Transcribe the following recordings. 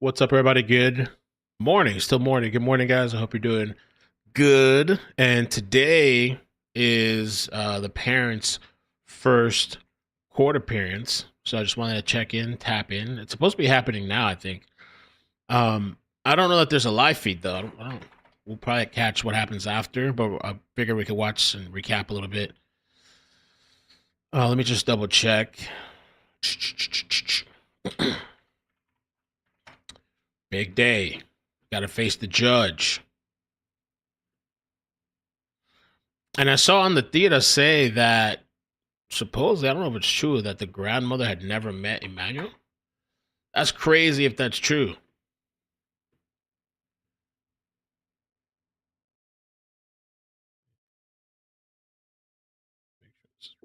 What's up, everybody? Good morning. Still morning. Good morning, guys. I hope you're doing good. And today is the parents' first court appearance. So I just wanted to check in, tap in. It's supposed to be happening now, I think. I don't know that there's a live feed though. I don't. We'll probably catch what happens after, but I figure we could watch and recap a little bit. Let me just double check. Big day. Got to face the judge. And I saw on the theater say that supposedly, I don't know if it's true, that the grandmother had never met Emmanuel. That's crazy if that's true.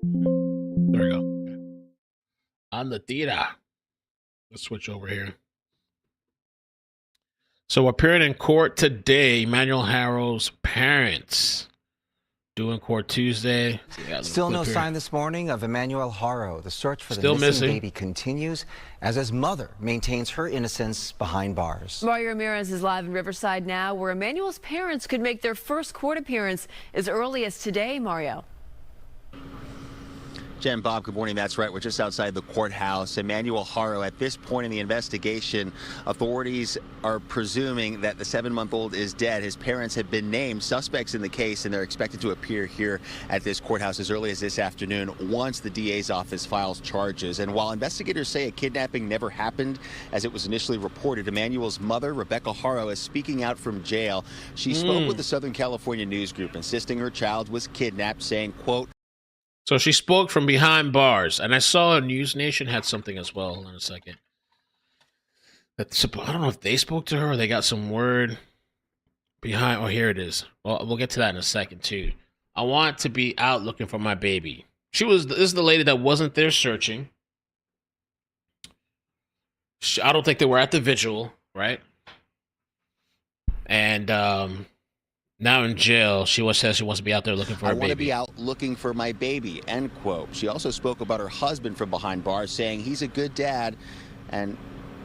There we go. On the theater. Let's switch over here. So appearing in court today, Emmanuel Haro's parents doing court Tuesday. Still no sign this morning of Emmanuel Haro. The search for Still the missing missing baby continues as his mother maintains her innocence behind bars. Mario Ramirez is live in Riverside now, where Emmanuel's parents could make their first court appearance as early as today, Mario. Jen, Bob, good morning. That's right. We're just outside the courthouse. Emmanuel Haro, at this point in the investigation, authorities are presuming that the 7-month-old is dead. His parents have been named suspects in the case, and they're expected to appear here at this courthouse as early as this afternoon once the DA's office files charges. And while investigators say a kidnapping never happened, as it was initially reported, Emmanuel's mother, Rebecca Haro, is speaking out from jail. She spoke with the Southern California News Group, insisting her child was kidnapped, saying, quote, So she spoke from behind bars, and I saw News Nation had something as well. Hold on a second. I don't know if they spoke to her or they got some word behind. Oh, here it is. Well, we'll get to that in a second too. I want to be out looking for my baby. This is the lady that wasn't there searching. I don't think they were at the vigil, right? And now in jail, says she wants to be out there looking for her baby. I want to be out looking for my baby, end quote. She also spoke about her husband from behind bars, saying he's a good dad and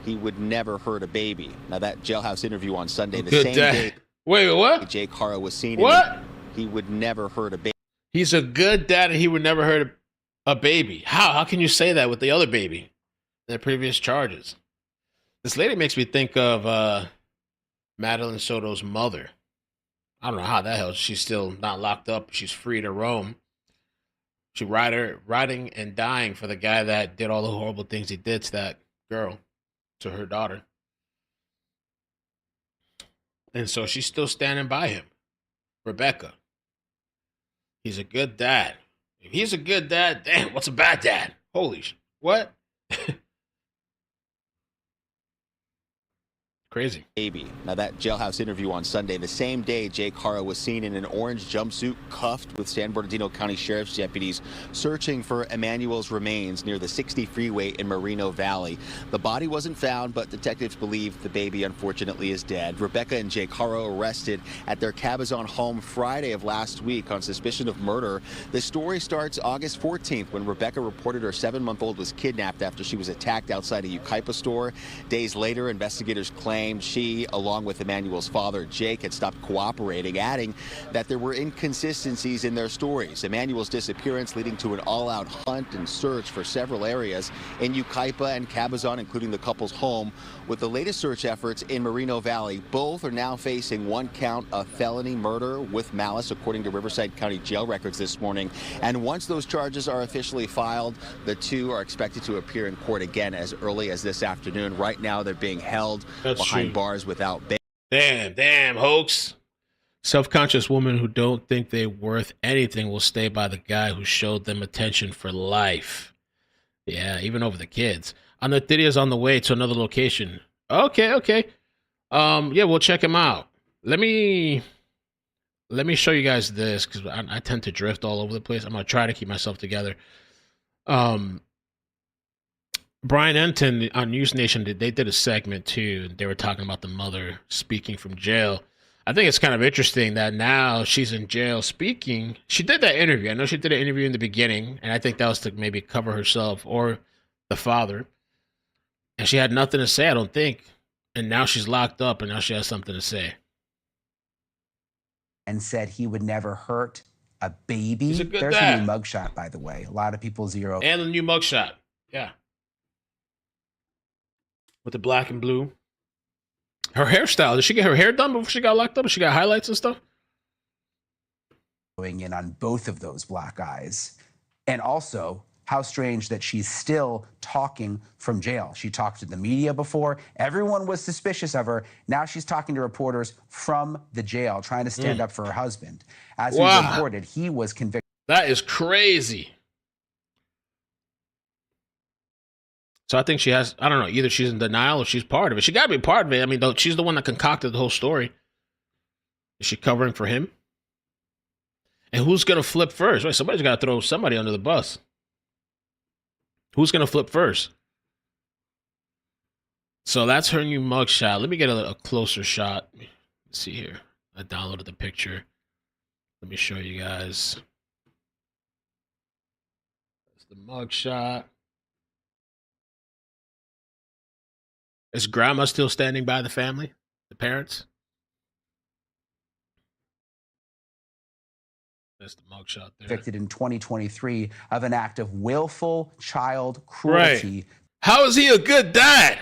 he would never hurt a baby. Now, that jailhouse interview on Sunday, the same day. Wait, what? Jake Haro was seen. What? He would never hurt a baby. He's a good dad and he would never hurt a baby. How? How can you say that with the other baby? Their previous charges. This lady makes me think of Madeline Soto's mother. I don't know how that helps. She's still not locked up. She's free to roam. She riding and dying for the guy that did all the horrible things he did to that girl, to her daughter. And so she's still standing by him. Rebecca. He's a good dad. If he's a good dad, damn, what's a bad dad? Holy what? Crazy. Baby. Now, that jailhouse interview on Sunday, the same day Jake Haro was seen in an orange jumpsuit, cuffed, with San Bernardino County Sheriff's deputies searching for Emmanuel's remains near the 60 freeway in Moreno Valley. The body wasn't found, but detectives believe the baby, unfortunately, is dead. Rebecca and Jake Haro arrested at their Cabazon home Friday of last week on suspicion of murder. The story starts August 14th when Rebecca reported her 7-month-old was kidnapped after she was attacked outside a iCkEdMeL store. Days later, investigators claimed she, along with Emmanuel's father, Jake, had stopped cooperating, adding that there were inconsistencies in their stories. Emmanuel's disappearance leading to an all-out hunt and search for several areas in iCkEdMeL and Cabazon, including the couple's home. With the latest search efforts in Moreno Valley, both are now facing 1 count of felony murder with malice, according to Riverside County jail records this morning. And once those charges are officially filed, the two are expected to appear in court again as early as this afternoon. Right now, they're being held behind bars without bail. Damn, hoax. Self-conscious women who don't think they're worth anything will stay by the guy who showed them attention for life. Yeah, even over the kids. Anatiria's on the way to another location. Okay. Yeah, we'll check him out. Let me show you guys this, because I tend to drift all over the place. I'm gonna try to keep myself together. Brian Enton on News Nation, they did a segment too, and they were talking about the mother speaking from jail. I think it's kind of interesting that now she's in jail speaking. She did that interview. I know she did an interview in the beginning, and I think that was to maybe cover herself or the father. And she had nothing to say, I don't think. And now she's locked up, and now she has something to say. And said he would never hurt a baby. He's a good There's dad. a new mugshot, by the way. A lot of people zero. And the new mugshot. Yeah. With the black and blue. Her hairstyle. Did she get her hair done before she got locked up? She got highlights and stuff? Going in on both of those black eyes. And also, how strange that she's still talking from jail. She talked to the media before. Everyone was suspicious of her. Now she's talking to reporters from the jail, trying to stand up for her husband. As we reported, he was convicted. That is crazy. So I think she has, I don't know, either she's in denial or she's part of it. She got to be part of it. I mean, she's the one that concocted the whole story. Is she covering for him? And who's going to flip first? Right? Somebody's got to throw somebody under the bus. Who's going to flip first? So that's her new mugshot. Let me get a closer shot. Let's see here. I downloaded the picture. Let me show you guys. That's the mugshot. Is grandma still standing by the family? The parents? That's the mugshot there. Convicted in 2023 of an act of willful child cruelty. Right. How is he a good dad?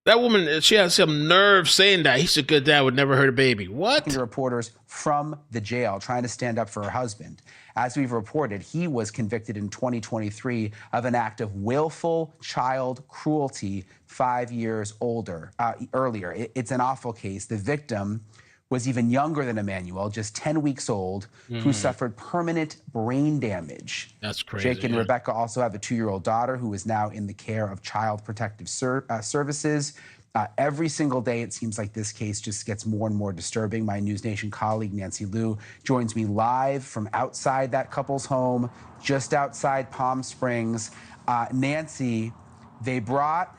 That woman, she has some nerve saying that. He's a good dad, would never hurt a baby. What? Reporters from the jail trying to stand up for her husband. As we've reported, he was convicted in 2023 of an act of willful child cruelty 5 years earlier. It's an awful case. The victim was even younger than Emmanuel, just 10 weeks old, who suffered permanent brain damage. That's crazy. Jake and Rebecca also have a 2-year-old daughter who is now in the care of Child Protective Services. Every single day, it seems like this case just gets more and more disturbing. My News Nation colleague, Nancy Liu, joins me live from outside that couple's home, just outside Palm Springs. Nancy, they brought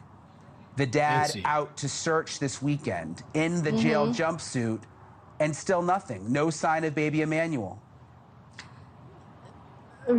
the dad out to search this weekend in the jail jumpsuit, and still nothing. No sign of baby Emmanuel.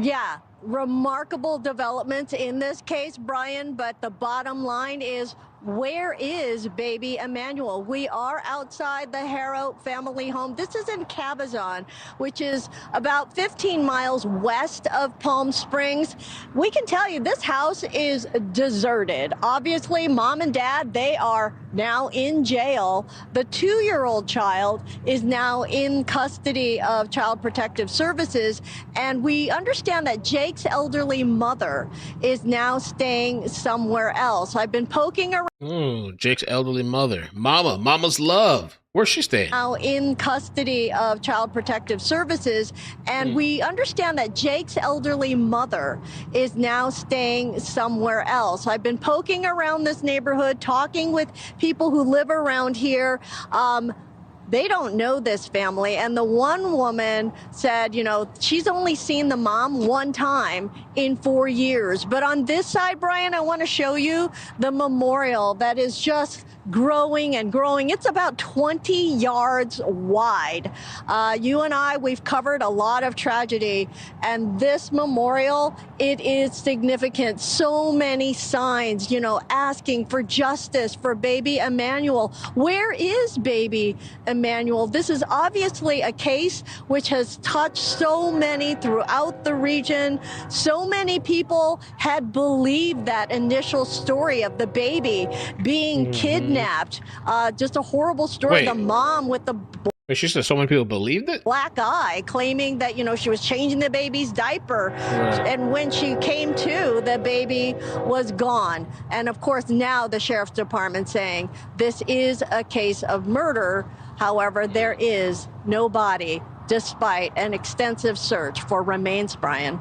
Yeah, remarkable developments in this case, Brian, but the bottom line is, where is baby Emmanuel? We are outside the Haro family home. This is in Cabazon, which is about 15 miles west of Palm Springs. We can tell you this house is deserted. Obviously, mom and dad, they are now in jail. The 2-year-old child is now in custody of Child Protective Services. And we understand that Jake's elderly mother is now staying somewhere else. I've been poking around. Jake's elderly mother. Mama's love. Where's she staying? Now in custody of Child Protective Services. And we understand that Jake's elderly mother is now staying somewhere else. I've been poking around this neighborhood, talking with people who live around here. They don't know this family. And the one woman said, you know, she's only seen the mom one time in 4 years. But on this side, Brian, I want to show you the memorial that is just growing and growing. It's about 20 yards wide. You and I, we've covered a lot of tragedy, and this memorial, it is significant. So many signs, you know, asking for justice for baby Emmanuel. Where is baby Emmanuel? This is obviously a case which has touched so many throughout the region. So many people had believed that initial story of the baby being kidnapped. Just a horrible story. Wait. The mom with the She said so many people believed it? black eye, claiming that, you know, she was changing the baby's diaper. And when she came to, the baby was gone. And of course, now the sheriff's department saying this is a case of murder. However, there is no body, despite an extensive search for remains, Brian.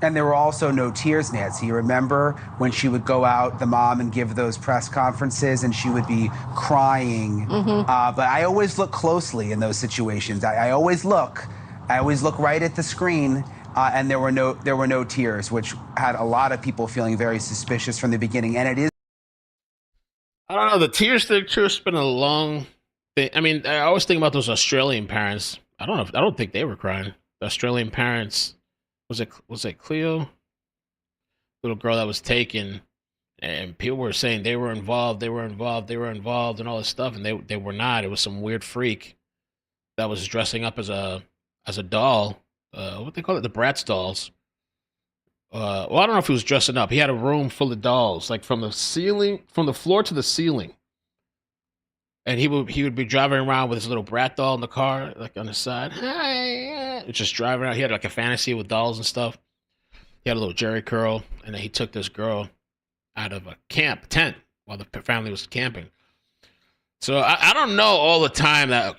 And there were also no tears, Nancy. You remember when she would go out, the mom, and give those press conferences, and she would be crying. But I always look closely in those situations. I always look right at the screen, and there were no tears, which had a lot of people feeling very suspicious from the beginning. And it is. I don't know. The tears thing too has been a long thing. I mean, I always think about those Australian parents. I don't think they were crying. The Australian parents. Was it Cleo? Little girl that was taken, And people were saying they were involved, and all this stuff, and they were not. It was some weird freak that was dressing up as a doll. What they call it, the Bratz dolls. Well, I don't know if he was dressing up. He had a room full of dolls, like from the floor to the ceiling. And he would be driving around with his little brat doll in the car, like on the side. Hi, just driving around. He had like a fantasy with dolls and stuff. He had a little Jerry curl, and then he took this girl out of a tent while the family was camping. So I don't know all the time that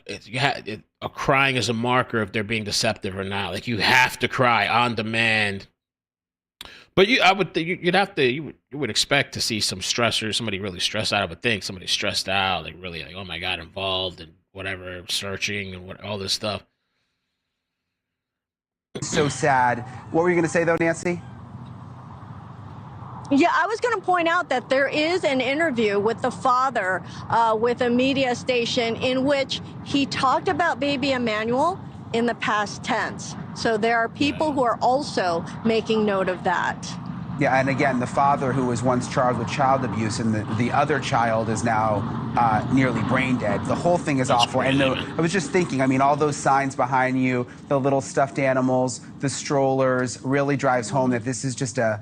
a crying is a marker if they're being deceptive or not. Like, you have to cry on demand. But you would expect to see some stressors, somebody really stressed out. I would think somebody stressed out, like really, like, oh my god, involved and whatever, searching and all this stuff. So sad. What were you going to say though, Nancy? Yeah, I was going to point out that there is an interview with the father with a media station in which he talked about baby Emmanuel in the past tense. So there are people who are also making note of that. Yeah, and again, the father who was once charged with child abuse and the other child is now nearly brain dead. The whole thing is awful. And I was just thinking, I mean, all those signs behind you, the little stuffed animals, the strollers, really drives home that this is just a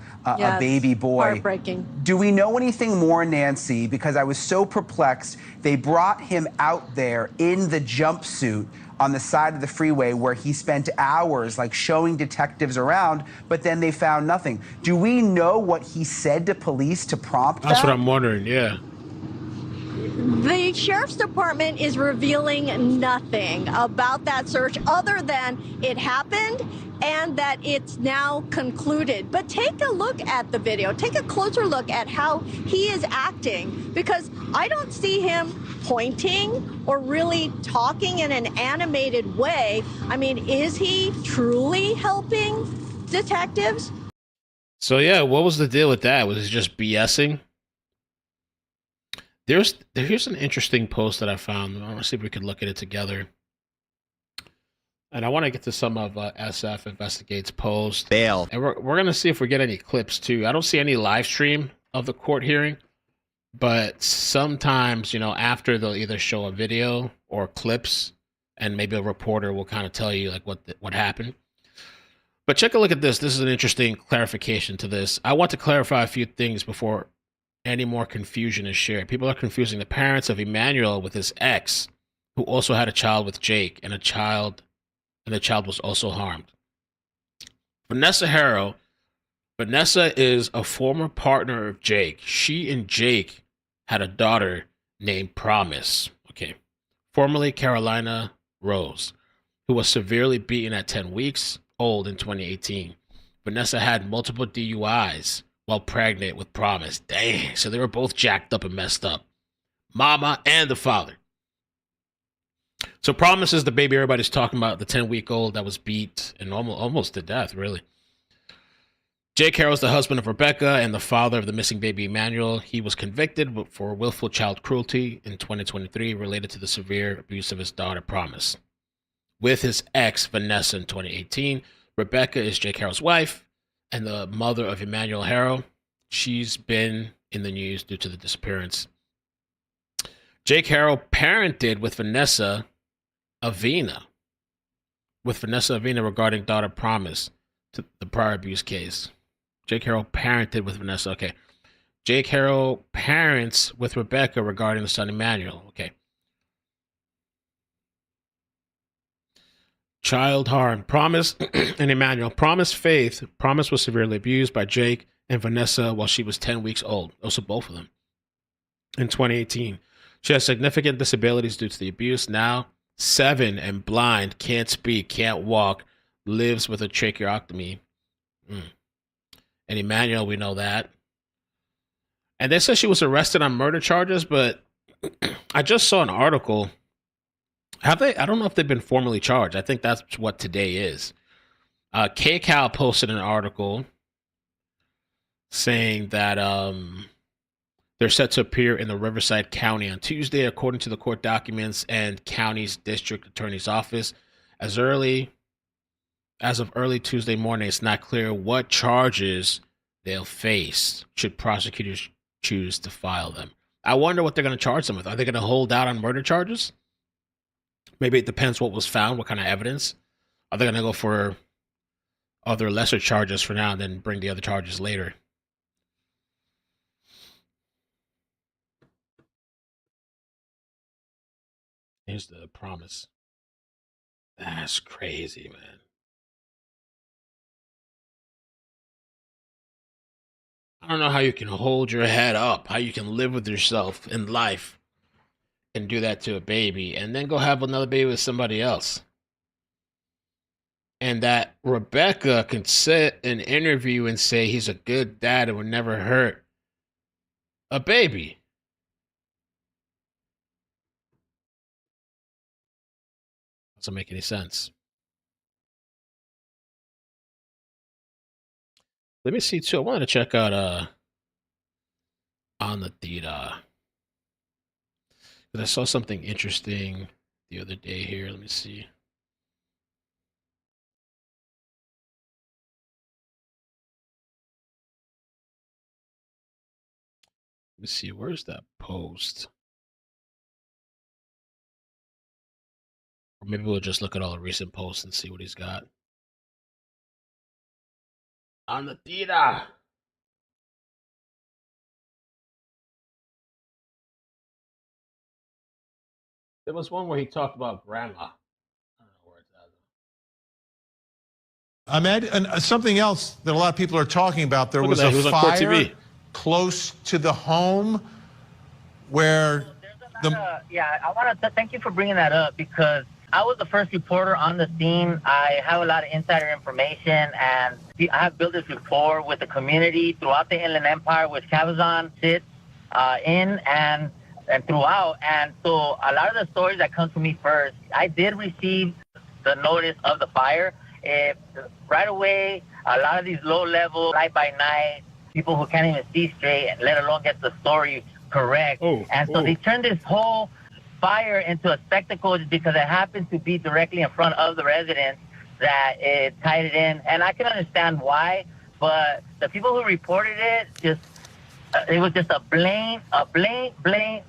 baby boy. Heartbreaking. Do we know anything more, Nancy? Because I was so perplexed. They brought him out there in the jumpsuit on the side of the freeway where he spent hours like showing detectives around, but then they found nothing. Do we know what he said to police to prompt that? That's what I'm wondering, yeah. The sheriff's department is revealing nothing about that search other than it happened and that it's now concluded. But take a look at the video. Take a closer look at how he is acting, because I don't see him pointing or really talking in an animated way. I mean, is he truly helping detectives? So yeah, what was the deal with that? Was he just BSing? Here's an interesting post that I found. I want to see if we could look at it together. And I want to get to some of SF Investigates post. Bail. And we're going to see if we get any clips too. I don't see any live stream of the court hearing, but sometimes, after they'll either show a video or clips, and maybe a reporter will kind of tell you like what happened. But check a look at this. This is an interesting clarification to this. I want to clarify a few things before any more confusion is shared. People are confusing the parents of Emmanuel with his ex, who also had a child with Jake, and the child was also harmed. Vanessa Haro. Vanessa is a former partner of Jake. She and Jake had a daughter named Promise, formerly Carolina Rose, who was severely beaten at 10 weeks old in 2018. Vanessa had multiple DUIs while pregnant with Promise. Dang, so they were both jacked up and messed up. Mama and the father. So Promise is the baby everybody's talking about, the 10-week-old that was beat and almost to death, really. Jake Haro is the husband of Rebecca and the father of the missing baby Emmanuel. He was convicted for willful child cruelty in 2023 related to the severe abuse of his daughter Promise. With his ex, Vanessa, in 2018. Rebecca is Jake Haro's wife and the mother of Emmanuel Haro. She's been in the news due to the disappearance. Jake Haro parented with Vanessa Avina regarding daughter Promise to the prior abuse case. Jake Haro parented with Vanessa. Okay. Jake Haro parents with Rebecca regarding the son Emmanuel. Okay. Child harm. Promise and Emmanuel. Promise Faith. Promise was severely abused by Jake and Vanessa while she was 10 weeks old. Also, both of them. In 2018. She has significant disabilities due to the abuse. Now 7 and blind, can't speak, can't walk, lives with a tracheotomy. And Emmanuel, we know that. And they said she was arrested on murder charges, but I just saw an article. Have they? I don't know if they've been formally charged. I think that's what today is. KCAL posted an article saying that they're set to appear in the Riverside County on Tuesday, according to the court documents and county's district attorney's office. As of early Tuesday morning, it's not clear what charges they'll face should prosecutors choose to file them. I wonder what they're going to charge them with. Are they going to hold out on murder charges? Maybe it depends what was found, what kind of evidence. Are they going to go for other lesser charges for now and then bring the other charges later? Here's the promise. That's crazy, man. I don't know how you can hold your head up, how you can live with yourself in life and do that to a baby and then go have another baby with somebody else. And that Rebecca can sit and interview and say he's a good dad and would never hurt a baby. Doesn't make any sense. Let me see too. I wanted to check out on the Dita. Because I saw something interesting the other day here. Let me see. Let me see. Where's that post? Or maybe we'll just look at all the recent posts and see what he's got. On the Dita. There was one where he talked about grandma. I don't know where it's at. Ahmed, and something else that a lot of people are talking about, there was a fire close to the home where yeah, I want to thank you for bringing that up because I was the first reporter on the scene. I have a lot of insider information, and I have built this rapport with the community throughout the Inland Empire, which Cabazon sits in and throughout. And so a lot of the stories that come to me first, I did receive the notice of the fire. Right away, a lot of these low-level, fly-by-night, people who can't even see straight, let alone get the story correct. So they turned this whole fire into a spectacle just because it happened to be directly in front of the residence that it tied it in. And I can understand why, but the people who reported it it was just a blatantly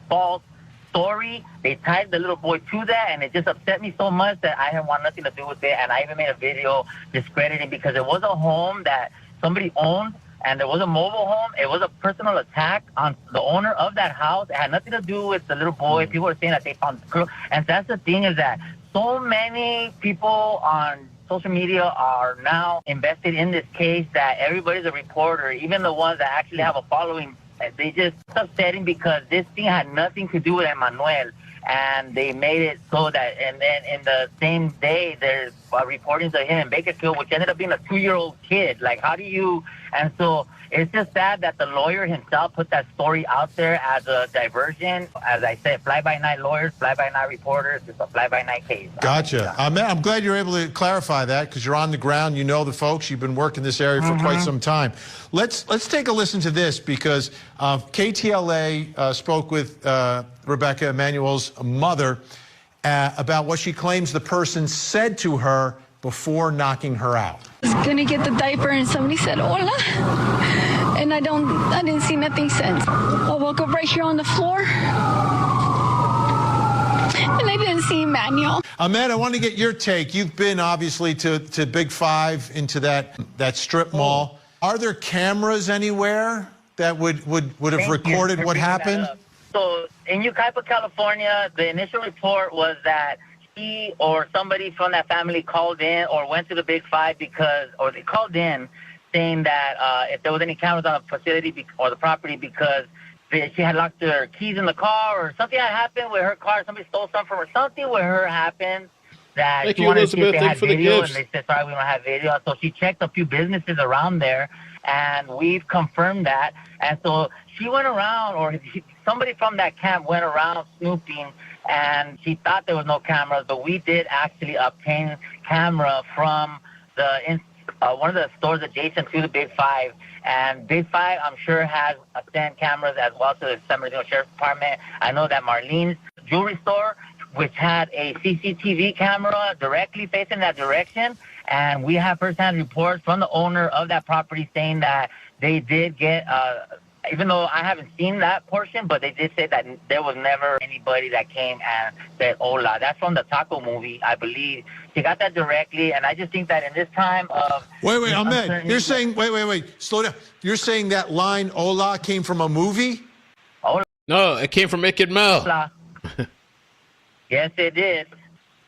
false story. They tied the little boy to that, and it just upset me so much that I didn't want nothing to do with it. And I even made a video discrediting because it was a home that somebody owned, and there was a mobile home. It was a personal attack on the owner of that house. It had nothing to do with the little boy. People are saying that they found the clue. And that's the thing, is that so many people on social media are now invested in this case that everybody's a reporter, even the ones that actually have a following. They just upsetting because this thing had nothing to do with Emmanuel, and they made it so that, and then in the same day, there's reportings of him in Bakersfield, which ended up being a 2-year-old kid. Like, how do you, and so it's just sad that the lawyer himself put that story out there as a diversion. As I said, fly-by-night lawyers, fly-by-night reporters, it's a fly-by-night case. Gotcha. I'm glad you're able to clarify that because you're on the ground, you know the folks, you've been working this area for quite some time. Let's take a listen to this because KTLA spoke with Rebecca, Emmanuel's mother, about what she claims the person said to her before knocking her out. I was gonna get the diaper and somebody said hola, and I didn't see nothing since. I woke up right here on the floor and I didn't see Emmanuel. Ahmed, I want to get your take. You've been obviously to Big Five, into that strip mall. Are there cameras anywhere that would have recorded what happened? So in Yucaipa, California, the initial report was that he or somebody from that family called in or went to the Big Five or they called in saying that if there was any cameras on the facility or the property because she had locked her keys in the car or something had happened with her car. Somebody stole something from her. Something with her happened that she wanted to see if they had video, and they said, sorry, we don't have video. So she checked a few businesses around there, and we've confirmed that. And so she went around, or somebody from that camp went around snooping, and she thought there was no cameras, but we did actually obtain camera from one of the stores adjacent to the Big Five. And Big Five, I'm sure, has sent cameras as well to the San Bernardino Sheriff's Department. I know that Marlene's jewelry store, which had a CCTV camera directly facing that direction, and we have first-hand reports from the owner of that property saying that they did get even though I haven't seen that portion, but they did say that there was never anybody that came and said hola. That's from the Taco movie, I believe. She got that directly, and I just think that in this time of... Wait, Ahmed, you're saying, wait, slow down. You're saying that line, hola, came from a movie? Hola. No, it came from iCkEdMeL. Yes, it did.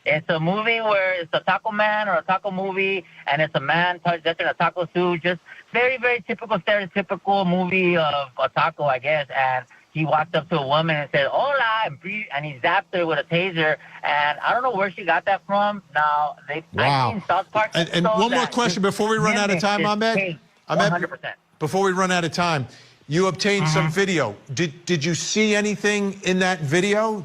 It's a movie where it's a taco man or a taco movie, and it's a man dressed in a taco suit. Just very, very typical, stereotypical movie of a taco, I guess. And he walked up to a woman and said, hola, and he zapped her with a taser. And I don't know where she got that from. Now, I've seen South Park. And one more question before we run out of time, Ahmed. 100%. Before we run out of time, you obtained some video. Did you see anything in that video?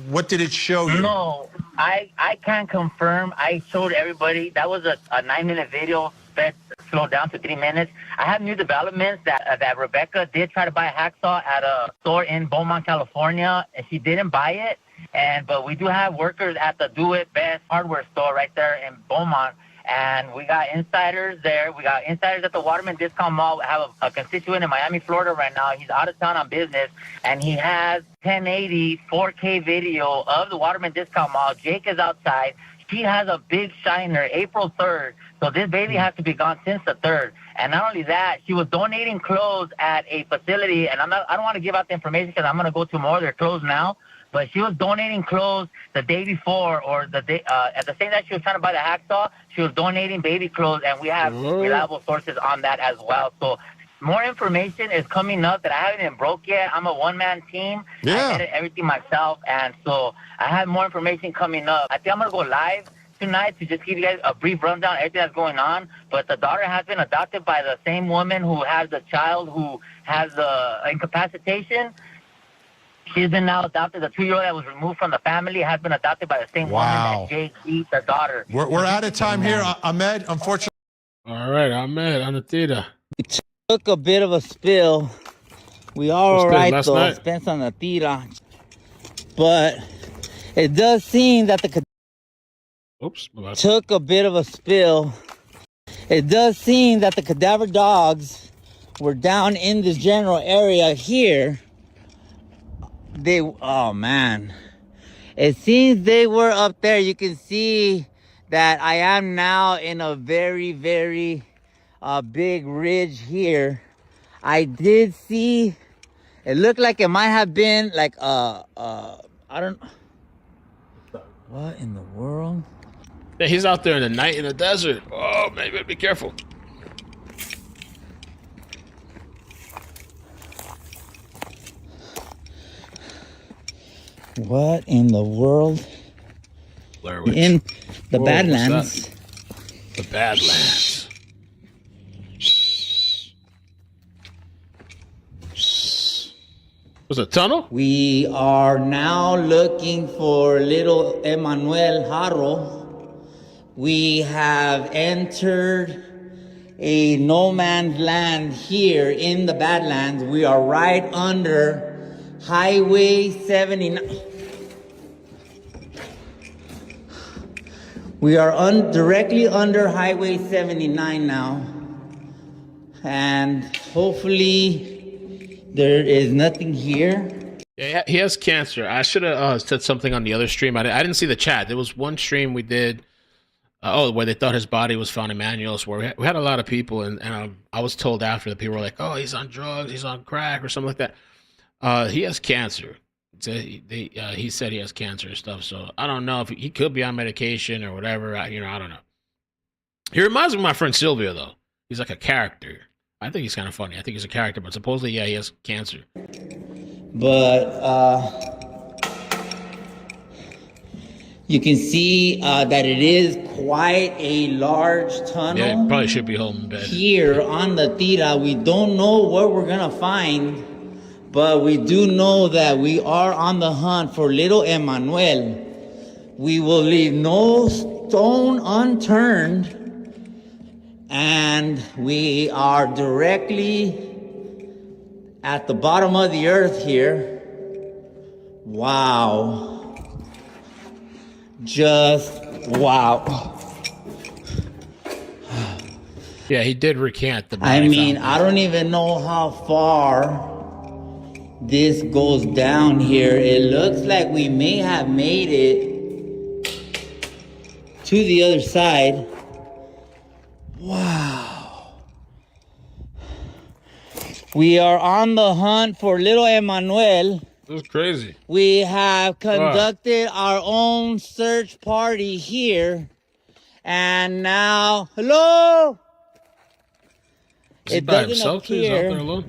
What did it show you? No, I can't confirm. I showed everybody. That was a 9-minute video that slowed down to 3 minutes. I have new developments that Rebecca did try to buy a hacksaw at a store in Beaumont, California, and she didn't buy it. But we do have workers at the Do It Best hardware store right there in Beaumont. And we got insiders there. We got insiders at the Waterman Discount Mall. We have a constituent in Miami, Florida right now. He's out of town on business, and he has 1080 4K video of the Waterman Discount Mall. Jake is outside. She has a big shiner, April 3rd. So this baby has to be gone since the 3rd. And not only that, she was donating clothes at a facility, and I don't want to give out the information because I'm going to go to more. They're closed now. But she was donating clothes the day before, or the day at the same time she was trying to buy the hacksaw. She was donating baby clothes, and we have reliable sources on that as well. So more information is coming up that I haven't even broke yet. I'm a one-man team. Yeah. I edit everything myself, and so I have more information coming up. I think I'm gonna go live tonight to just give you guys a brief rundown of everything that's going on. But the daughter has been adopted by the same woman who has the child who has the incapacitation. She's been now adopted. The 2-year-old that was removed from the family has been adopted by the same woman that Jake beat, the daughter. We're out of time here, Ahmed, unfortunately. All right, Ahmed on the theater. We took a bit of a spill. We are all right, though. Spence on the theater. But it does seem that the... Oops. Took a bit of a spill. It does seem that the cadaver dogs were down in this general area here. Oh man, it seems they were up there. You can see that I am now in a very, very big ridge here. I did see, it looked like it might have been like I don't, what in the world? Yeah, he's out there in the night in the desert. Oh man, you better be careful. What in the world? Blair Witch. In the Badlands. The Badlands. Was it a tunnel? We are now looking for little Emmanuel Haro. We have entered a no man's land here in the Badlands. We are right under Highway 79. We are directly under Highway 79 now. And hopefully there is nothing here. Yeah, he has cancer. I should have said something on the other stream. I didn't see the chat. There was one stream we did, where they thought his body was found in Emmanuel's, where we had a lot of people, and I was told after that people were like, oh, he's on drugs, he's on crack, or something like that. He has cancer. He said he has cancer and stuff. So I don't know if he could be on medication or whatever. I don't know. He reminds me of my friend Sylvia, though. He's like a character. I think he's kind of funny. I think he's a character, but supposedly, yeah, he has cancer. But you can see that it is quite a large tunnel. Yeah, probably should be home in bed. Here on the Tira, we don't know what we're gonna find. But we do know that we are on the hunt for little Emmanuel. We will leave no stone unturned. And we are directly at the bottom of the earth here. Wow. Just wow. Yeah, he did recant the I body mean, found. I don't even know how far this goes down here. It looks like we may have made it to the other side. Wow. We are on the hunt for little Emmanuel. It was crazy. We have conducted our own search party here. And now, hello? Is he It by doesn't himself? He's out appear. there alone.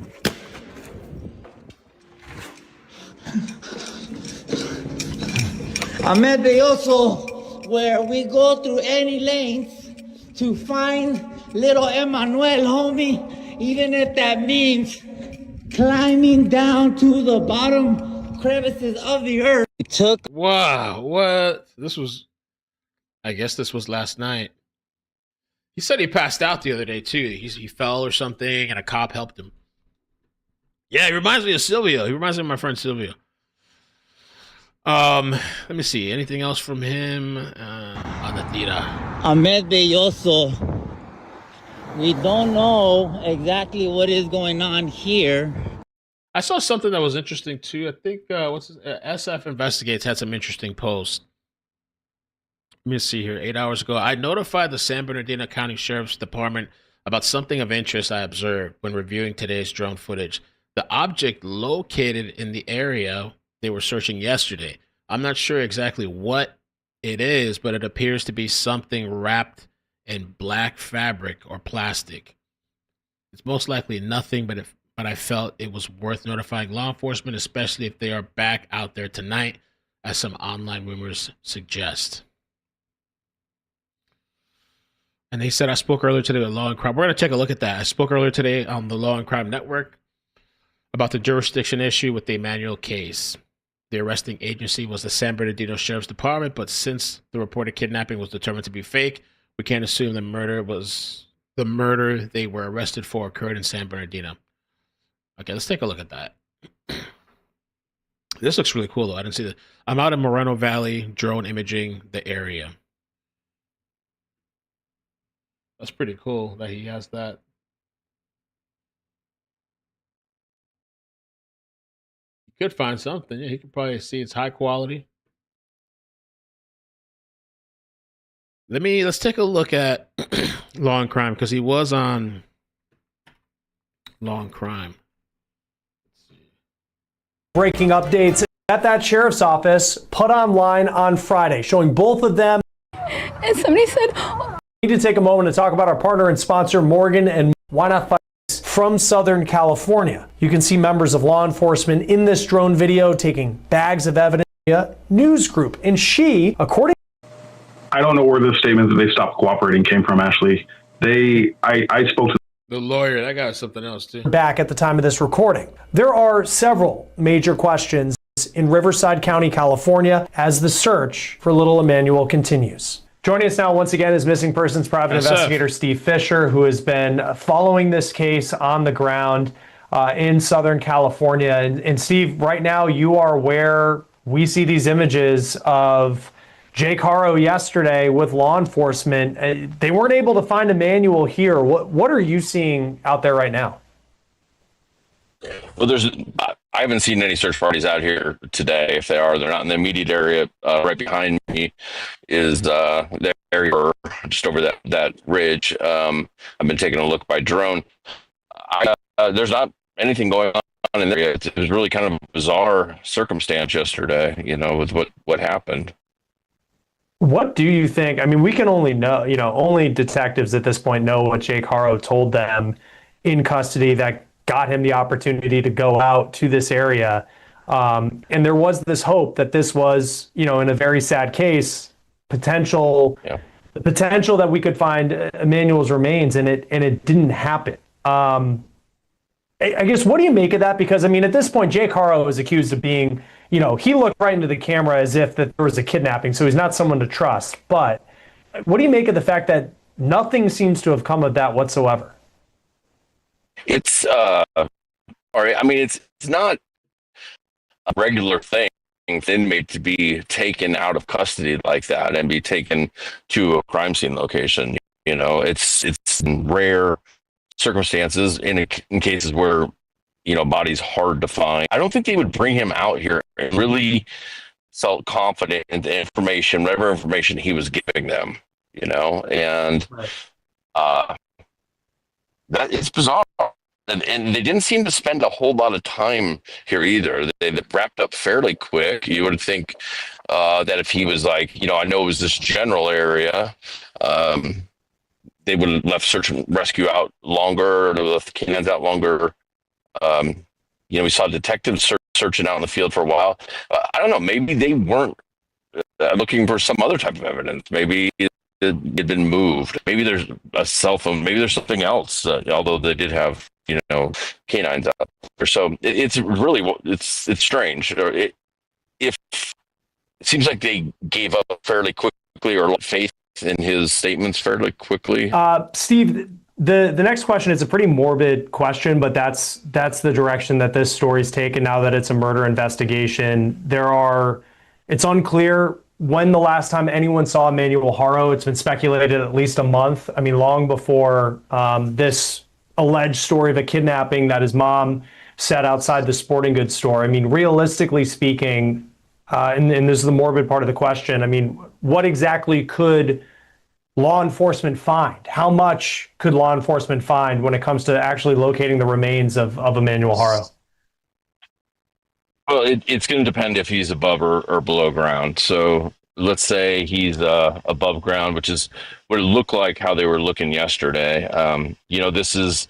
Ahmed Belloso, where we go through any lengths to find little Emmanuel, homie, even if that means climbing down to the bottom crevices of the earth. We took. Wow, what? This was, I guess this was last night. He said he passed out the other day too. He fell or something, and a cop helped him. Yeah, he reminds me of Silvio. He reminds me of my friend Silvio. Let me see. Anything else from him? Anatira. Ahmed Belloso. We don't know exactly what is going on here. I saw something that was interesting too. I think SF Investigates had some interesting posts. Let me see here. 8 hours ago, I notified the San Bernardino County Sheriff's Department about something of interest I observed when reviewing today's drone footage. The object located in the area they were searching yesterday. I'm not sure exactly what it is, but it appears to be something wrapped in black fabric or plastic. It's most likely nothing, but I felt it was worth notifying law enforcement, especially if they are back out there tonight, as some online rumors suggest. And they said, I spoke earlier today with Law and Crime. We're going to take a look at that. I spoke earlier today on the Law and Crime Network about the jurisdiction issue with the Emmanuel case. The arresting agency was the San Bernardino Sheriff's Department, but since the reported kidnapping was determined to be fake, we can't assume the murder they were arrested for occurred in San Bernardino. Okay, let's take a look at that. This looks really cool, though. I didn't see that. I'm out in Moreno Valley, drone imaging the area. That's pretty cool that he has that. You could find something. Yeah, he could probably see it's high quality. Let's take a look at Law and Crime, because he was on Law and Crime. Breaking updates at that sheriff's office put online on Friday, showing both of them. And somebody said, We need to take a moment to talk about our partner and sponsor, Morgan and Why Not Fight from Southern California. You can see members of law enforcement in this drone video taking bags of evidence. News group, and she, according. I don't know where the statement that they stopped cooperating came from, Ashley. I spoke to the lawyer. That guy was something else too. Back at the time of this recording. There are several major questions in Riverside County, California, as the search for little Emmanuel continues. Joining us now once again is missing persons private investigator Steve Fisher, who has been following this case on the ground in Southern California. And Steve, right now you are where we see these images of Jake Haro yesterday with law enforcement. They weren't able to find Emmanuel here. What are you seeing out there right now? Well, I haven't seen any search parties out here today. If they are, they're not in the immediate area. Right behind me is the area just over that ridge. I've been taking a look by drone. There's not anything going on in the area. It was really kind of a bizarre circumstance yesterday, with what happened. What do you think? I mean, we can only know, only detectives at this point know what Jake Haro told them in custody that got him the opportunity to go out to this area. And there was this hope that this was, in a very sad case, the potential that we could find Emmanuel's remains, and it didn't happen. I guess, what do you make of that? Because, I mean, at this point, Jake Haro is accused of being, he looked right into the camera as if that there was a kidnapping, so he's not someone to trust. But what do you make of the fact that nothing seems to have come of that whatsoever? It's, all right. I mean, it's not a regular thing for an inmate to be taken out of custody like that and be taken to a crime scene location. You know, it's in rare circumstances in cases where, you know, body's hard to find. I don't think they would bring him out here and really felt confident in the information, whatever information he was giving them, you know, and uh, that it's bizarre. And they didn't seem to spend a whole lot of time here either. They wrapped up fairly quick. You would think that if he was like, you know, I know it was this general area, they would have left search and rescue out longer, or left the canines out longer. You know, we saw detectives searching out in the field for a while. I don't know. Maybe they weren't looking for some other type of evidence. Maybe it had been moved. Maybe there's a cell phone. Maybe there's something else. Although they did have, you know, canines out there. So it's really it's strange. It seems like they gave up fairly quickly, or faith in his statements fairly quickly. Steve, the next question is a pretty morbid question, but that's the direction that this story's taken now that it's a murder investigation. It's unclear when the last time anyone saw Emmanuel Haro. It's been speculated at least a month. I mean, long before this alleged story of a kidnapping that his mom said outside the sporting goods store. I mean, realistically speaking, and this is the morbid part of the question, I mean, what exactly could law enforcement find? How much could law enforcement find when it comes to actually locating the remains of Emmanuel Haro? Well, it's going to depend if he's above or below ground. So let's say he's above ground, which is what it looked like how they were looking yesterday. You know, this is,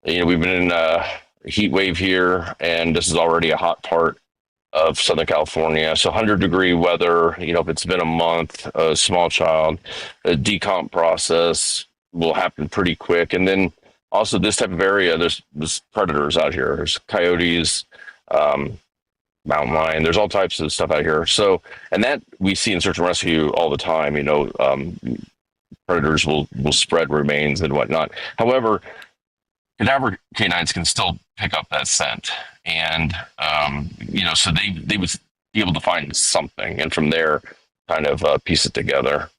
you know, we've been in a heat wave here, and this is already a hot part of Southern California. So 100-degree weather, you know, if it's been a month, a small child, a decomp process will happen pretty quick. And then also this type of area, there's predators out here. There's coyotes, mountain lion. There's all types of stuff out here. So, and that we see in search and rescue all the time, you know, predators will spread remains and whatnot. However, cadaver canines can still pick up that scent, and you know, so they would be able to find something, and from there, kind of piece it together.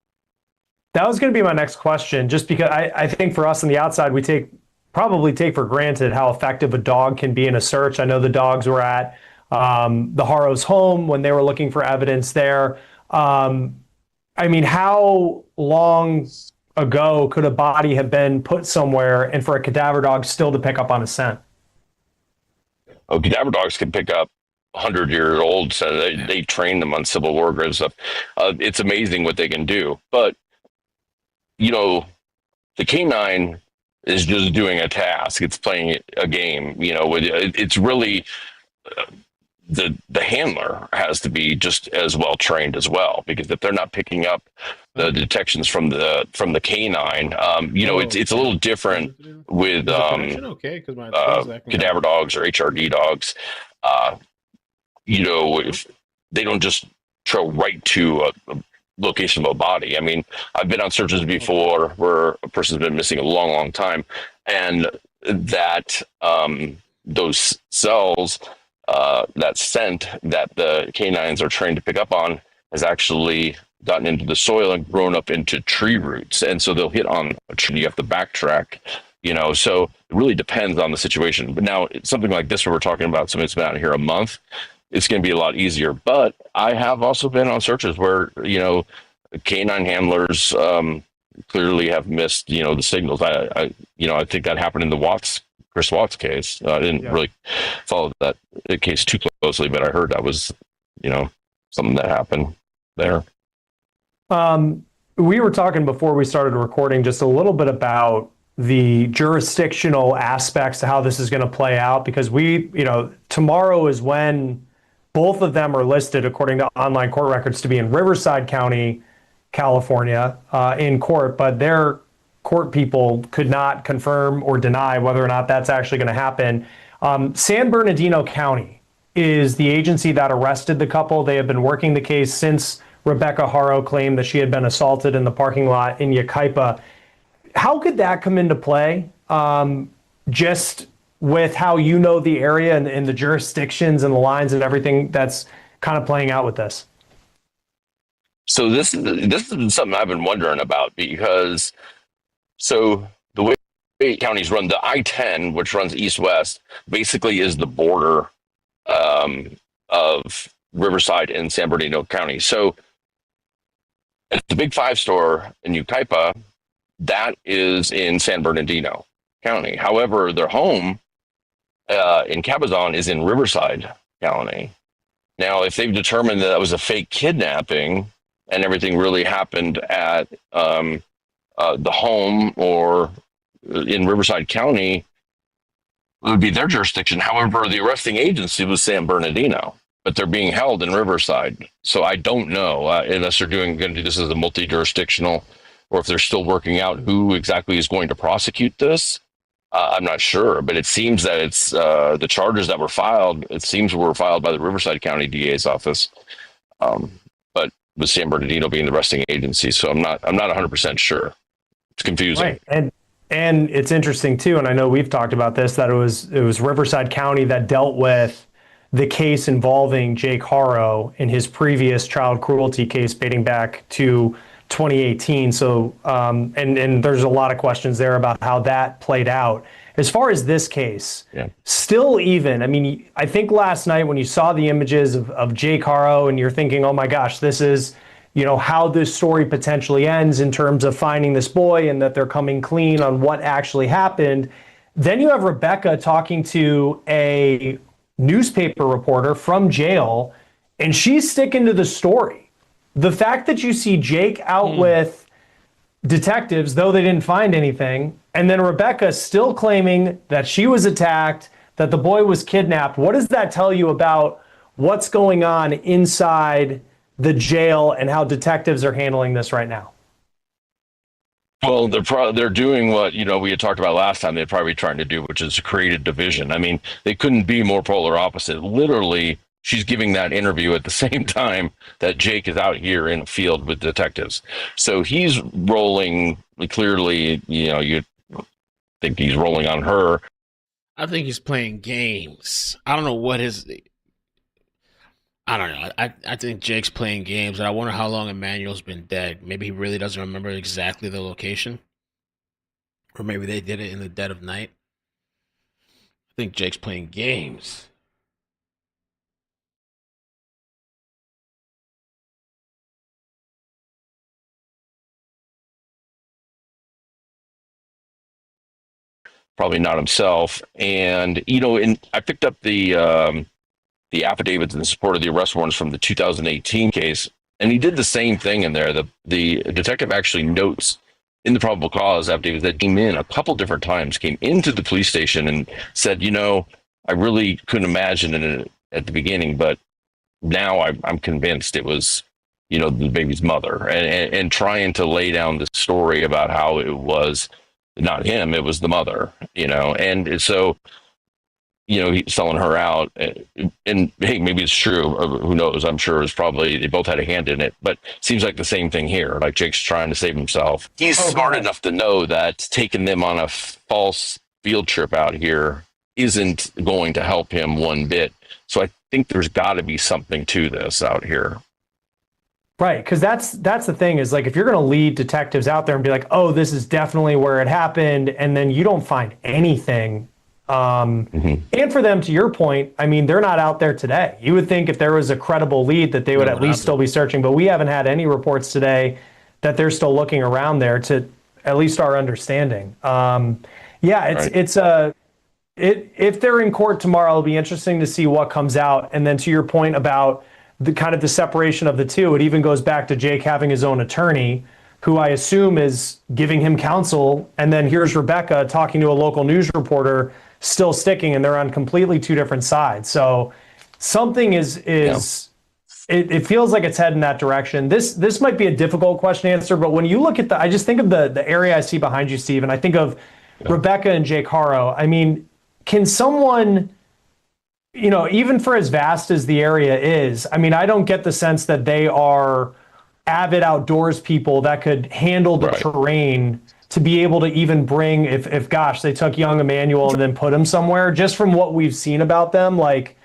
That was going to be my next question, just because I think for us on the outside, we probably take for granted how effective a dog can be in a search. I know the dogs were at the Haro's home when they were looking for evidence there. I mean, how long ago could a body have been put somewhere and for a cadaver dog still to pick up on a scent? Oh, cadaver dogs can pick up 100-year-olds. So they train them on Civil War grave stuff. It's amazing what they can do. But, you know, the canine is just doing a task. It's playing a game. You know, it's really the handler has to be just as well trained as well, because if they're not picking up the detections from the canine, you know, it's a little different with cadaver dogs or HRD dogs. You know, if they don't just trail right to a location of a body. I mean, I've been on searches before where a person's been missing a long time, and that those cells, that scent that the canines are trained to pick up on, has actually gotten into the soil and grown up into tree roots. And so they'll hit on a tree. You have to backtrack, you know, so it really depends on the situation. But now something like this, where we're talking about something that's been out here a month, it's going to be a lot easier. But I have also been on searches where, you know, canine handlers clearly have missed, you know, the signals. I think that happened in the Chris Watts case. I didn't really follow that case too closely, but I heard that was, you know, something that happened there. We were talking before we started recording just a little bit about the jurisdictional aspects to how this is going to play out, because tomorrow is when both of them are listed, according to online court records, to be in Riverside County, California, in court, but their court people could not confirm or deny whether or not that's actually going to happen. San Bernardino County is the agency that arrested the couple. They have been working the case since Rebecca Haro claimed that she had been assaulted in the parking lot in iCkEdMeL. How could that come into play, just with how you know the area and the jurisdictions and the lines and everything that's kind of playing out with this? So this is something I've been wondering about, because So the way counties run, the I-10, which runs east-west, basically is the border of Riverside and San Bernardino County. So the Big Five store in Yucaipa, that is in San Bernardino County. However, their home in Cabazon is in Riverside County. Now, if they've determined that was a fake kidnapping and everything really happened at the home or in Riverside County, it would be their jurisdiction. However, the arresting agency was San Bernardino, but they're being held in Riverside. So I don't know unless they're going to do this as a multi-jurisdictional, or if they're still working out who exactly is going to prosecute this. I'm not sure, but it seems that it's the charges that were filed. It seems were filed by the Riverside County DA's office, but with San Bernardino being the arresting agency. So I'm not 100% sure. It's confusing. Right. And it's interesting too, and I know we've talked about this, that it was Riverside County that dealt with the case involving Jake Haro in his previous child cruelty case dating back to 2018. So, and there's a lot of questions there about how that played out. As far as this case, still even, I mean, I think last night when you saw the images of Jake Haro and you're thinking, oh my gosh, this is, you know, how this story potentially ends in terms of finding this boy and that they're coming clean on what actually happened. Then you have Rebecca talking to a newspaper reporter from jail, and she's sticking to the story. The fact that you see Jake out with detectives, though they didn't find anything, and then Rebecca still claiming that she was attacked, that the boy was kidnapped. What does that tell you about what's going on inside the jail and how detectives are handling this right now? Well, they're doing what, you know, we had talked about last time they'd probably be trying to do, which is create a division. I mean, they couldn't be more polar opposite. Literally, she's giving that interview at the same time that Jake is out here in a field with detectives. So he's rolling clearly, you know, you think he's rolling on her. I think he's playing games. I don't know what his... I don't know. I think Jake's playing games, and I wonder how long Emmanuel's been dead. Maybe he really doesn't remember exactly the location. Or maybe they did it in the dead of night. I think Jake's playing games. Probably not himself. And, you know, I picked up the affidavits in support of the arrest warrants from the 2018 case, and he did the same thing in there. The detective actually notes in the probable cause affidavit that came in a couple different times, came into the police station and said, you know, I really couldn't imagine it at the beginning, but now I'm convinced it was, you know, the baby's mother, and trying to lay down the story about how it was not him, it was the mother, you know. And so, you know, he's selling her out, and hey, maybe it's true. Who knows? I'm sure it's probably they both had a hand in it, but it seems like the same thing here. Like Jake's trying to save himself. He's smart enough to know that taking them on a false field trip out here isn't going to help him one bit. So I think there's got to be something to this out here. Right, because that's the thing is, like, if you're going to lead detectives out there and be like, oh, this is definitely where it happened, and then you don't find anything. And for them, to your point, I mean, they're not out there today. You would think if there was a credible lead that they would at least still be searching, but we haven't had any reports today that they're still looking around there, to at least our understanding. If they're in court tomorrow, it'll be interesting to see what comes out. And then to your point about the kind of the separation of the two, it even goes back to Jake having his own attorney, who I assume is giving him counsel. And then here's Rebecca talking to a local news reporter, still sticking, and they're on completely two different sides. So something it feels like it's heading that direction. This might be a difficult question to answer, but when you look at I just think of the area I see behind you, Steve, and I think of Rebecca and Jake Haro. I mean, can someone, you know, even for as vast as the area is, I mean, I don't get the sense that they are avid outdoors people that could handle the terrain to be able to even bring, if gosh, they took young Emmanuel and then put him somewhere. Just from what we've seen about them, like,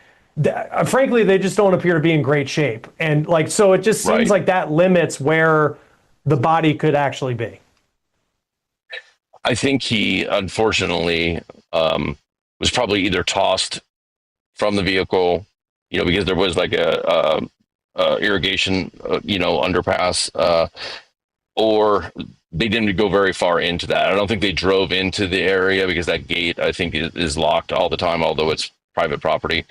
frankly, they just don't appear to be in great shape. And like, so it just seems like that limits where the body could actually be. I think he unfortunately was probably either tossed from the vehicle, because there was like a irrigation, underpass, or they didn't go very far into that. I don't think they drove into the area because that gate, I think, is locked all the time, although it's private property.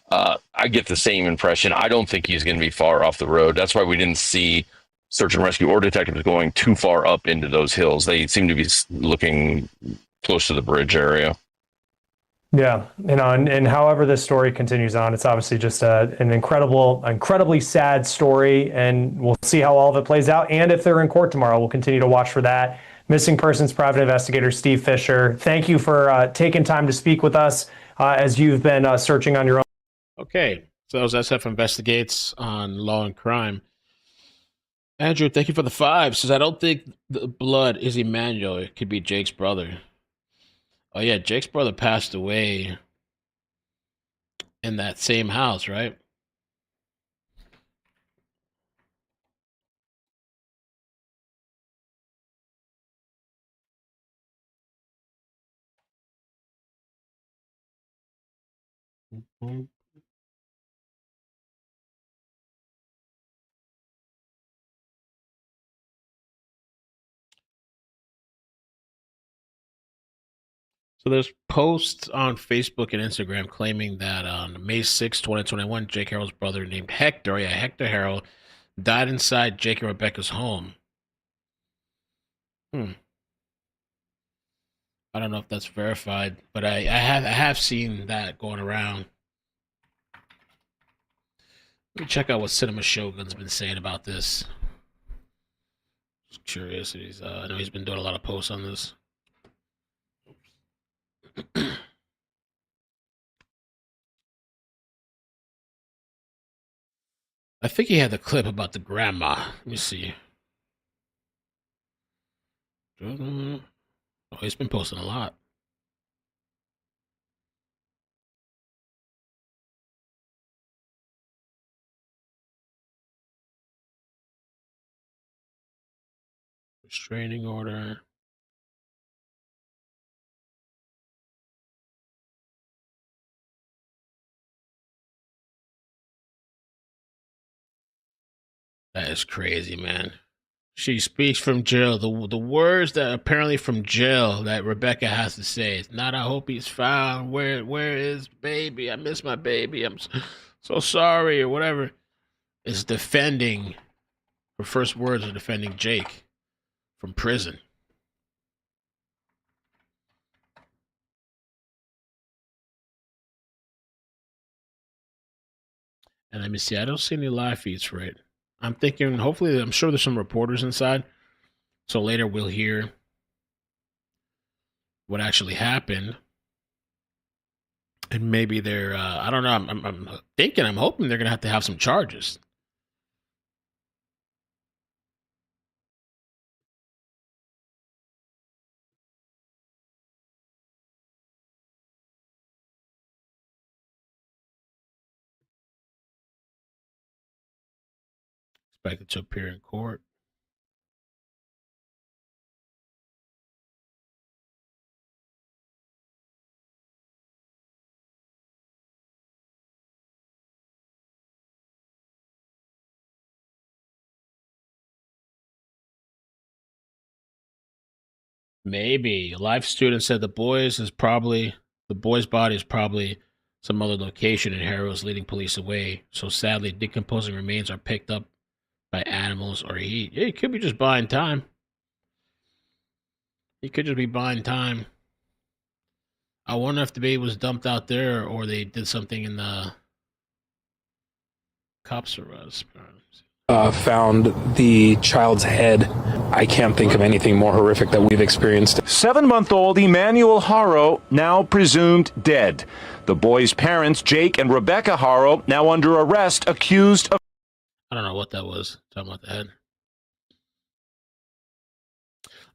I get the same impression. I don't think he's going to be far off the road. That's why we didn't see search and rescue or detectives going too far up into those hills. They seem to be looking close to the bridge area. Yeah, and however this story continues on, it's obviously just an incredibly sad story, and we'll see how all of it plays out. And if they're in court tomorrow, we'll continue to watch for that. Missing persons private investigator Steve Fisher, thank you for taking time to speak with us as you've been searching on your own. Okay, so that was SF Investigates on Law and Crime. Andrew, thank you for the 5. Says, I don't think the blood is Emmanuel. It could be Jake's brother. Oh, yeah, Jake's brother passed away in that same house, right? Mm-hmm. So there's posts on Facebook and Instagram claiming that on May 6, 2021, Jake Haro's brother named Hector, Hector Haro, died inside Jake and Rebecca's home. I don't know if that's verified, but I have seen that going around. Let me check out what Cinema Shogun's been saying about this. Just curious. I know he's been doing a lot of posts on this. I think he had the clip about the grandma. Let me see. Oh, he's been posting a lot. Restraining order. That is crazy, man. She speaks from jail. The words that apparently from jail that Rebecca has to say. It's not, I hope he's found. Where is baby? I miss my baby. I'm so sorry, or whatever. Is defending, her first words are defending Jake from prison. And let me see. I don't see any live feeds for it. I'm thinking, hopefully, I'm sure there's some reporters inside. So later we'll hear what actually happened. And maybe they're, I don't know. I'm hoping they're going to have some charges. Expected to appear in court. Maybe. A live student said the boy's body is probably some other location, and Haro's leading police away. So sadly, decomposing remains are picked up by animals or heat. Yeah, he could be just buying time. He could just be buying time. I wonder if the baby was dumped out there or they did something in the cops arrest. Found the child's head. I can't think of anything more horrific that we've experienced. 7-month-old Emmanuel Haro now presumed dead. The boy's parents, Jake and Rebecca Haro, now under arrest, accused of... I don't know what that was. Talking about the head.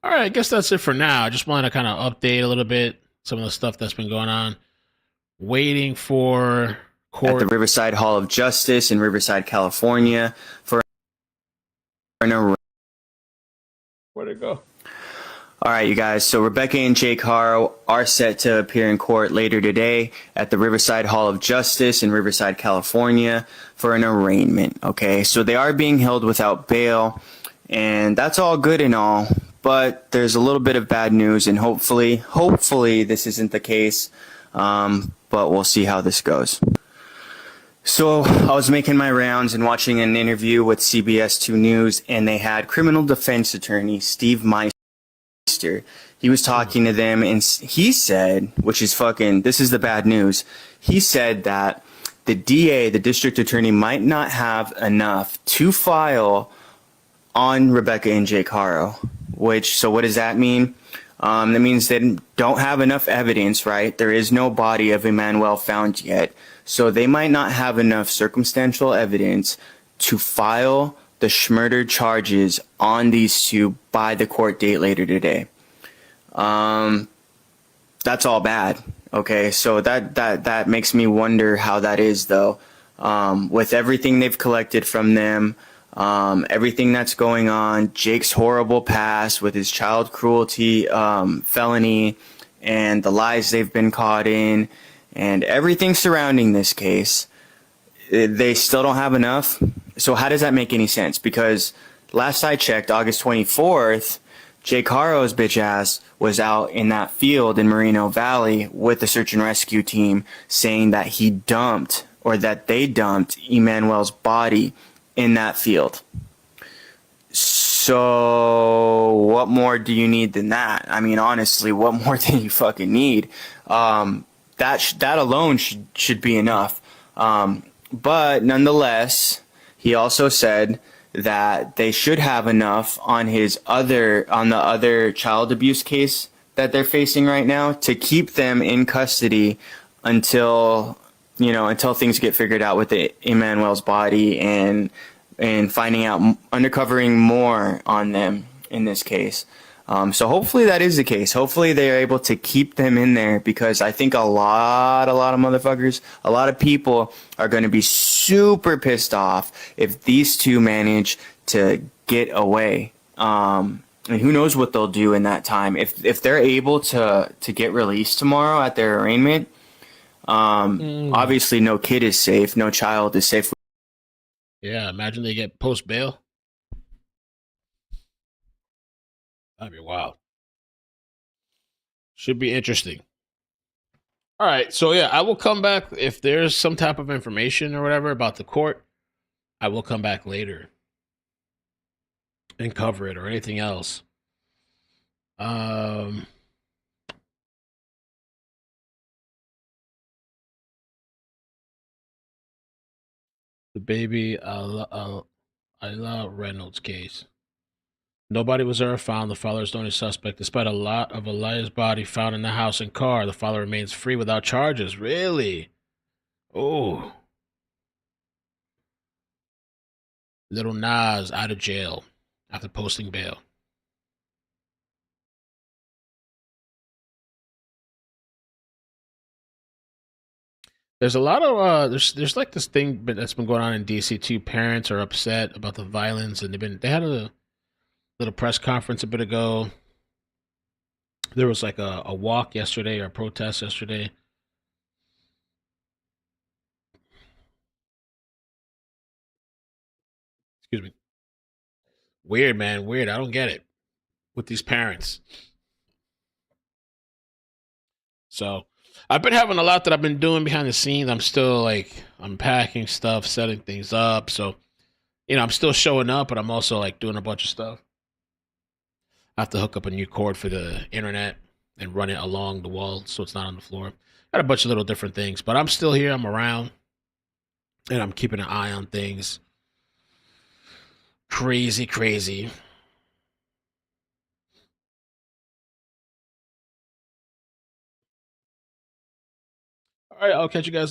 All right, I guess that's it for now. I just wanted to kind of update a little bit some of the stuff that's been going on. Waiting for court. At the Riverside Hall of Justice in Riverside, California for an arrest. Where'd it go? All right, you guys. So Rebecca and Jake Haro are set to appear in court later today at the Riverside Hall of Justice in Riverside, California for an arraignment. Okay, so they are being held without bail, and that's all good and all, but there's a little bit of bad news, and hopefully this isn't the case, but we'll see how this goes. So I was making my rounds and watching an interview with CBS 2 News, and they had criminal defense attorney Steve Meister. He was talking to them, and he said, which is this is the bad news. He said that the DA, the district attorney, might not have enough to file on Rebecca and Jake Haro. So what does that mean? That means they don't have enough evidence, right? There is no body of Emmanuel found yet. So they might not have enough circumstantial evidence to file the schmurder charges on these two by the court date later today. That's all bad. Okay, so that makes me wonder how that is, though. With everything they've collected from them, everything that's going on, Jake's horrible past with his child cruelty felony, and the lies they've been caught in, and everything surrounding this case, they still don't have enough. So how does that make any sense? Because last I checked, August 24th, Jake Haro's bitch ass was out in that field in Moreno Valley with the search and rescue team saying that he dumped, or that they dumped, Emmanuel's body in that field. So what more do you need than that? I mean, honestly, what more do you fucking need? That alone should be enough. But nonetheless, he also said that they should have enough on the other child abuse case that they're facing right now to keep them in custody until things get figured out with Emmanuel's body and finding out, uncovering more on them in this case. So hopefully that is the case. Hopefully they are able to keep them in there, because I think a lot of motherfuckers, a lot of people are going to be super pissed off if these two manage to get away. And who knows what they'll do in that time. If they're able to get released tomorrow at their arraignment, obviously no kid is safe, no child is safe. Yeah, imagine they get post bail. That'd be wild. Should be interesting. All right, so yeah, I will come back if there's some type of information or whatever about the court. I will come back later and cover it, or anything else. The baby Ayla Reynolds case. Nobody was ever found. The father is the only suspect. Despite a lot of Elias' body found in the house and car, the father remains free without charges. Really? Oh. Little Nas out of jail after posting bail. There's a lot of there's like this thing that's been going on in DC too. Parents are upset about the violence, and they had a little press conference a bit ago. There was like a walk yesterday, or a protest yesterday. Excuse me. Weird, man. Weird. I don't get it with these parents. So I've been having a lot that I've been doing behind the scenes. I'm still like unpacking stuff, setting things up. So, I'm still showing up, but I'm also like doing a bunch of stuff. I have to hook up a new cord for the internet and run it along the wall so it's not on the floor. Got a bunch of little different things, but I'm still here. I'm around, and I'm keeping an eye on things. Crazy, crazy. All right, I'll catch you guys later.